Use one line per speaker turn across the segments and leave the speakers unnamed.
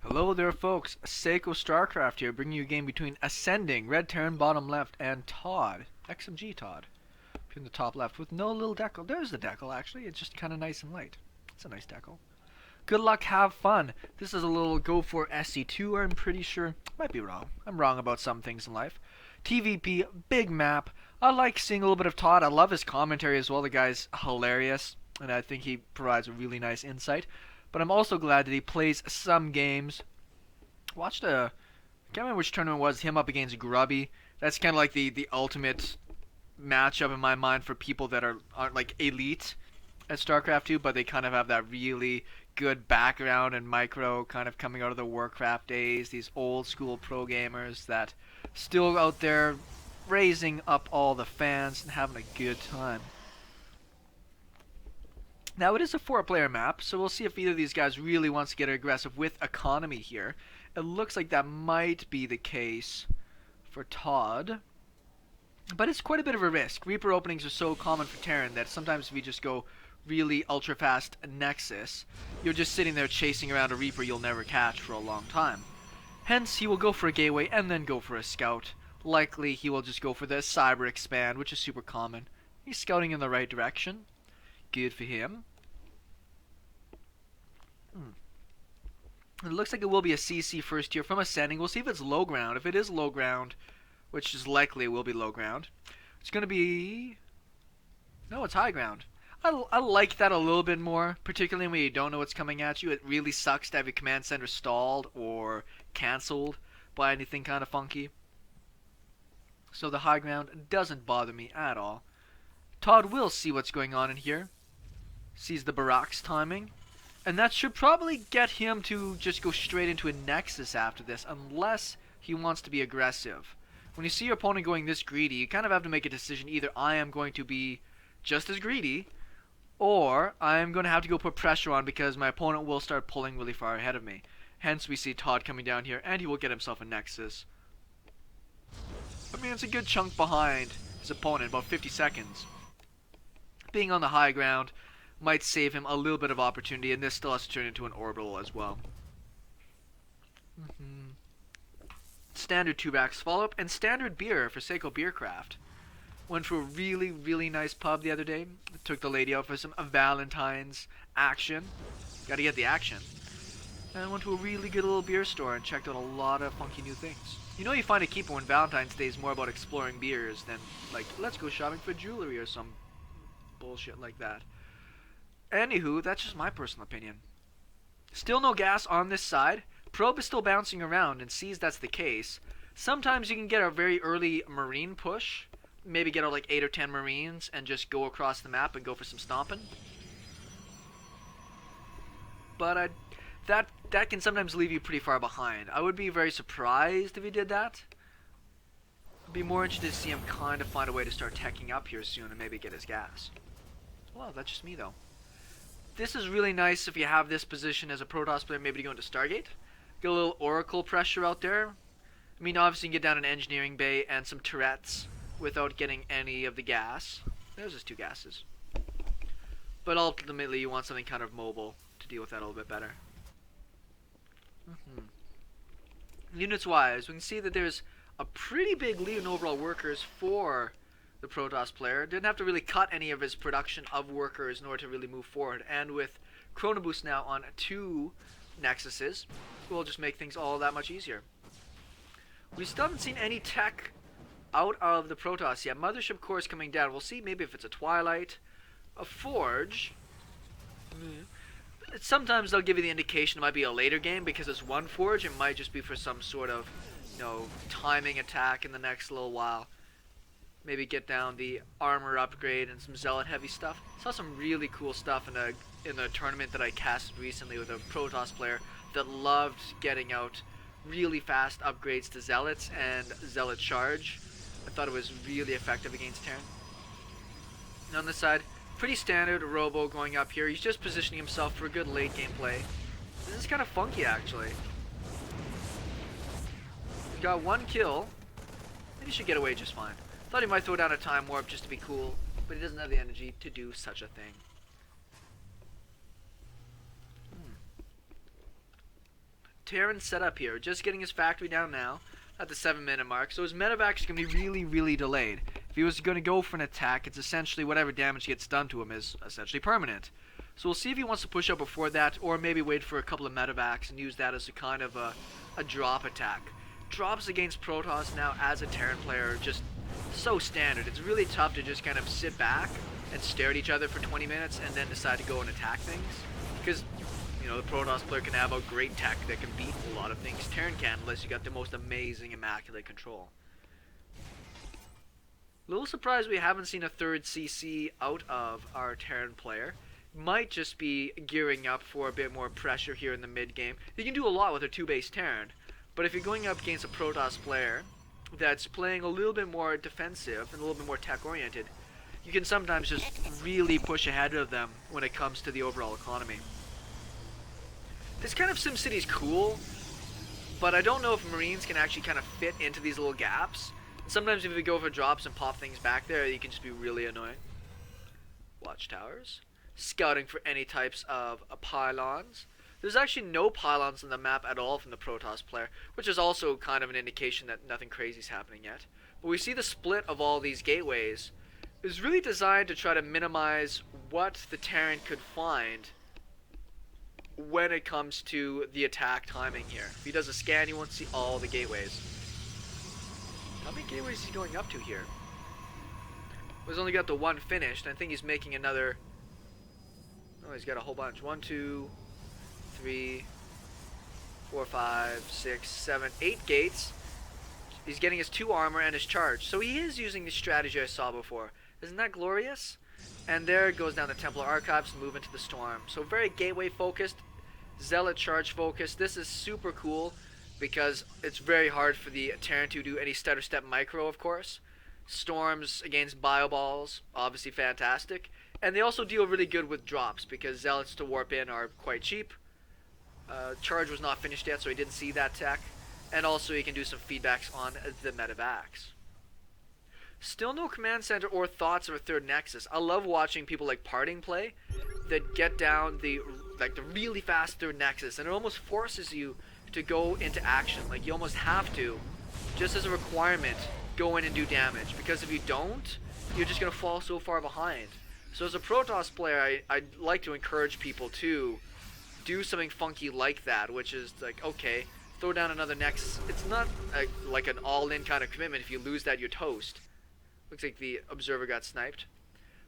Hello there folks, SeKo Starcraft here, bringing you a game between Ascending, Red Terran bottom left, and ToD, XMG ToD, in the top left, with no little decal. There's the decal actually, it's just kind of nice and light. It's a nice decal. Good luck, have fun. This is a little go for SC2, I'm pretty sure. Might be wrong. I'm wrong about some things in life. TVP, big map. I like seeing a little bit of ToD. I love his commentary as well. The guy's hilarious, and I think he provides a really nice insight. But I'm also glad that he plays some games. Watched I can't remember which tournament it was, him up against Grubby. That's kind of like the ultimate matchup in my mind for people that aren't like elite at StarCraft 2, but they kind of have that really good background and micro kind of coming out of the Warcraft days. These old school pro gamers that still out there raising up all the fans and having a good time. Now it is a 4-player map, so we'll see if either of these guys really wants to get aggressive with economy here. It looks like that might be the case for ToD, but it's quite a bit of a risk. Reaper openings are so common for Terran that sometimes if you just go really ultra fast Nexus, you're just sitting there chasing around a Reaper you'll never catch for a long time. Hence, he will go for a gateway and then go for a scout. Likely he will just go for the cyber expand, which is super common. He's scouting in the right direction. Good for him. It looks like it will be a CC first here from Ascending. We'll see if it's low ground. If it is low ground, which is likely it will be low ground, it's going to be... No, it's high ground. I like that a little bit more, particularly when you don't know what's coming at you. It really sucks to have your command center stalled or cancelled by anything kind of funky. So the high ground doesn't bother me at all. ToD will see what's going on in here. Sees the Barak's timing. And that should probably get him to just go straight into a Nexus after this, unless he wants to be aggressive. When you see your opponent going this greedy, you kind of have to make a decision. Either I am going to be just as greedy, or I am going to have to go put pressure on because my opponent will start pulling really far ahead of me. Hence we see ToD coming down here, and he will get himself a Nexus. I mean, it's a good chunk behind his opponent, about 50 seconds. Being on the high ground might save him a little bit of opportunity, and this still has to turn into an orbital as well. Standard 2-backs follow-up, and standard beer for SeKo Beercraft. Went to a really, really nice pub the other day. Took the lady out for some Valentine's action. Gotta get the action. And went to a really good little beer store and checked out a lot of funky new things. You know you find a keeper when Valentine's Day is more about exploring beers than, like, let's go shopping for jewelry or some bullshit like that. Anywho, that's just my personal opinion. Still no gas on this side. Probe is still bouncing around and sees that's the case. Sometimes you can get a very early Marine push. Maybe get out like 8 or 10 Marines and just go across the map and go for some stomping. But that can sometimes leave you pretty far behind. I would be very surprised if he did that. I'd be more interested to see him kind of find a way to start teching up here soon and maybe get his gas. Well, that's just me though. This is really nice if you have this position as a Protoss player, maybe to go into Stargate. Get a little Oracle pressure out there. I mean, obviously you can get down an Engineering Bay and some turrets without getting any of the gas. There's just 2 gases. But ultimately you want something kind of mobile to deal with that a little bit better. Units wise, we can see that there's a pretty big lead in overall workers for the Protoss player. Didn't have to really cut any of his production of workers in order to really move forward. And with Chrono Boost now on 2 Nexuses, will just make things all that much easier. We still haven't seen any tech out of the Protoss yet. Mothership core is coming down. We'll see maybe if it's a Twilight, a Forge. Sometimes they'll give you the indication it might be a later game because it's 1 Forge. It might just be for some sort of, you know, timing attack in the next little while. Maybe get down the armor upgrade and some zealot heavy stuff. Saw some really cool stuff in the tournament that I casted recently with a Protoss player that loved getting out really fast upgrades to zealots and zealot charge. I thought it was really effective against Terran. And on this side, pretty standard Robo going up here. He's just positioning himself for a good late game play. This is kind of funky actually. He got 1 kill. I think he should get away just fine. Thought he might throw down a time warp just to be cool, but he doesn't have the energy to do such a thing. Terran set up here, just getting his factory down now at the 7-minute mark, so his medevac is going to be really, really delayed. If he was going to go for an attack, it's essentially whatever damage gets done to him is essentially permanent. So we'll see if he wants to push up before that, or maybe wait for a couple of medevacs and use that as a kind of a drop attack. Drops against Protoss now as a Terran player are just so standard. It's really tough to just kind of sit back and stare at each other for 20 minutes and then decide to go and attack things. Because, you know, the Protoss player can have a great tech that can beat a lot of things. Terran can't unless you got the most amazing, immaculate control. A little surprised we haven't seen a third CC out of our Terran player. Might just be gearing up for a bit more pressure here in the mid game. You can do a lot with a 2-base Terran, but if you're going up against a Protoss player that's playing a little bit more defensive and a little bit more tech oriented, you can sometimes just really push ahead of them when it comes to the overall economy. This kind of SimCity is cool, but I don't know if Marines can actually kind of fit into these little gaps. And sometimes if you go for drops and pop things back there, you can just be really annoying. Watchtowers. Scouting for any types of pylons. There's actually no pylons on the map at all from the Protoss player, which is also kind of an indication that nothing crazy is happening yet. But we see the split of all these gateways is really designed to try to minimize what the Terran could find when it comes to the attack timing here. If he does a scan, you won't see all the gateways. How many gateways is he going up to here? Well, he's only got the one finished. I think he's making another... Oh, he's got a whole bunch. 1, 2, 3, 4, 5, 6, 7, 8 gates. He's getting his 2 armor and his charge. So he is using the strategy I saw before. Isn't that glorious? And there it goes down the Templar Archives and move into the Storm. So very gateway focused, Zealot charge focused. This is super cool because it's very hard for the Terran to do any stutter step micro, of course. Storms against Bioballs, obviously fantastic. And they also deal really good with drops because Zealots to warp in are quite cheap. Charge was not finished yet, so he didn't see that tech. And also he can do some feedbacks on the medevacs. Still no command center or thoughts of a third nexus. I love watching people like Parting play that get down the really fast third nexus, and it almost forces you to go into action. Like you almost have to, just as a requirement, go in and do damage, because if you don't, you're just gonna fall so far behind. So as a Protoss player, I like to encourage people to do something funky like that, which is like, okay, throw down another nexus. It's not like an all-in kind of commitment. If you lose that, you're toast. Looks like the observer got sniped.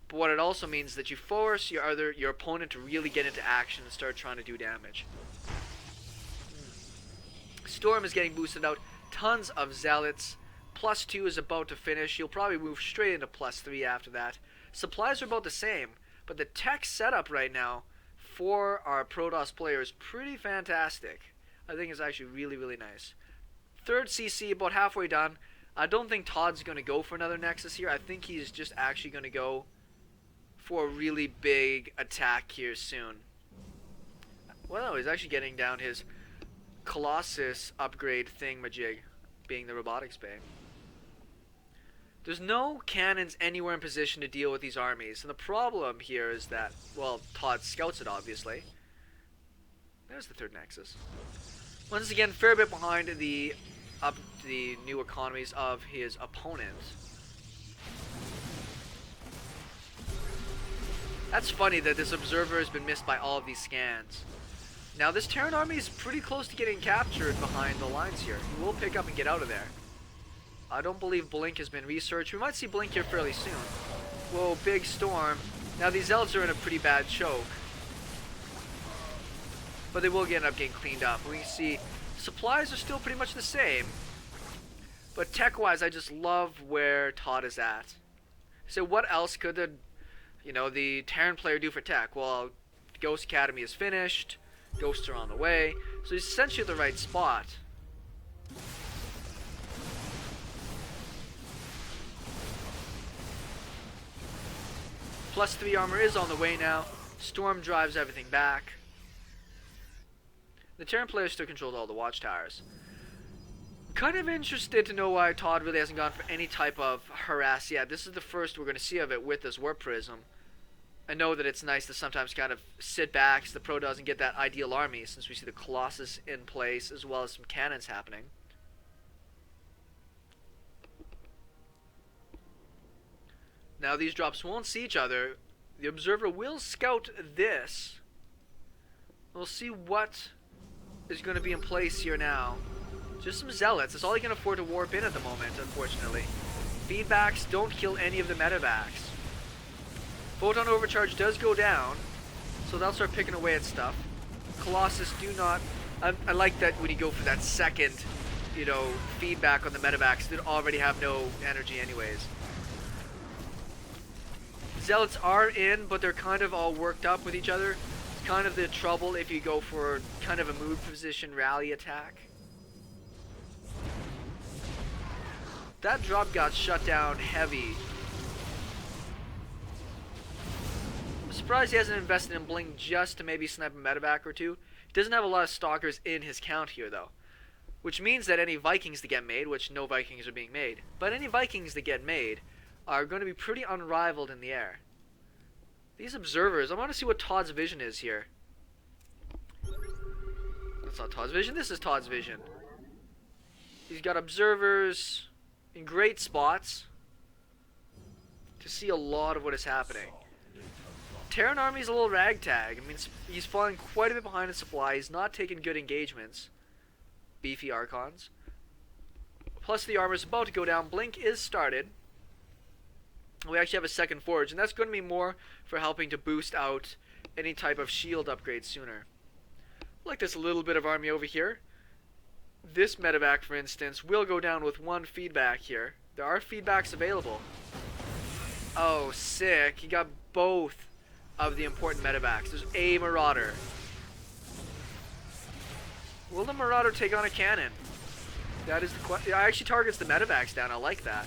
But what it also means is that you force your opponent to really get into action and start trying to do damage. Storm is getting boosted out. Tons of Zealots. +2 is about to finish. He'll probably move straight into +3 after that. Supplies are about the same, but the tech setup right now for our Protoss player is pretty fantastic. I think it's actually really, really nice. Third CC about halfway done. I don't think ToD's going to go for another Nexus here. I think he's just actually going to go for a really big attack here soon. Well, no, he's actually getting down his Colossus upgrade thingamajig, being the robotics bay. There's no cannons anywhere in position to deal with these armies, and the problem here is that, well, ToD scouts it, obviously. There's the third Nexus. Once again, fair bit behind the new economies of his opponent. That's funny that this observer has been missed by all of these scans. Now this Terran army is pretty close to getting captured behind the lines here. He will pick up and get out of there. I don't believe Blink has been researched. We might see Blink here fairly soon. Whoa, big storm. Now these Zealots are in a pretty bad choke, but they will end up getting cleaned up. We see supplies are still pretty much the same, but tech-wise, I just love where ToD is at. So what else could the Terran player do for tech? Well, Ghost Academy is finished. Ghosts are on the way. So he's essentially at the right spot. +3 armor is on the way now. Storm drives everything back. The Terran player still controls all the watchtowers. Kind of interested to know why ToD really hasn't gone for any type of harass yet. This is the first we're going to see of it with this Warp Prism. I know that it's nice to sometimes kind of sit back so the Pro doesn't get that ideal army, since we see the Colossus in place as well as some cannons happening. Now these drops won't see each other. The observer will scout this. We'll see what is going to be in place here now. Just some zealots. That's all he can afford to warp in at the moment, unfortunately. Feedbacks don't kill any of the medevacs. Photon overcharge does go down, so they'll start picking away at stuff. Colossus do not... I like that when you go for that second, you know, feedback on the medevacs that already have no energy anyways. Zealots are in, but they're kind of all worked up with each other. It's kind of the trouble if you go for kind of a move position rally attack. That drop got shut down heavy. I'm surprised he hasn't invested in Blink just to maybe snipe a medevac or two. He doesn't have a lot of stalkers in his count here though. Which means that any Vikings that get made, which no Vikings are being made, but any Vikings that get made are going to be pretty unrivaled in the air. These observers, I want to see what ToD's vision is here. That's not ToD's vision, this is ToD's vision. He's got observers in great spots to see a lot of what is happening. Terran army's a little ragtag. I mean, he's falling quite a bit behind in supply. He's not taking good engagements. Beefy Archons. Plus the armor's about to go down. Blink is started. We actually have a second forge, and that's going to be more for helping to boost out any type of shield upgrade sooner. Like this little bit of army over here. This medevac, for instance, will go down with one feedback here. There are feedbacks available. Oh, sick. He got both of the important medevacs. There's a Marauder. Will the Marauder take on a cannon? That is the question. It actually targets the medevacs down. I like that.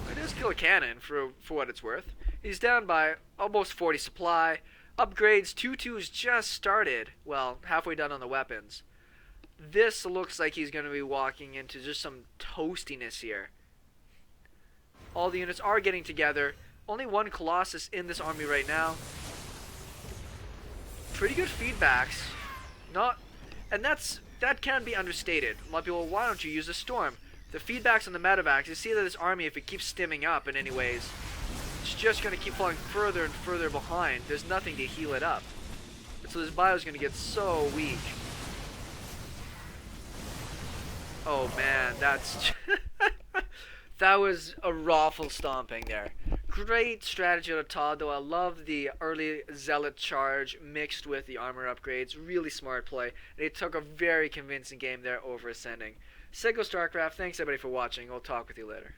It does kill a cannon for what it's worth. He's down by almost 40 supply. Upgrades, 2-2's just started. Well, halfway done on the weapons. This looks like he's going to be walking into just some toastiness here. All the units are getting together. Only one Colossus in this army right now. Pretty good feedbacks. And that can be understated. A lot of people, why don't you use a storm? The feedbacks on the medevacs, you see that this army, if it keeps stimming up in any ways, it's just going to keep falling further and further behind. There's nothing to heal it up. So this bio is going to get so weak. Oh man, that's... that was a raffle stomping there. Great strategy out of ToD, though. I love the early Zealot charge mixed with the armor upgrades. Really smart play. And it took a very convincing game there over Ascending. SeKo Starcraft, thanks everybody for watching. We'll talk with you later.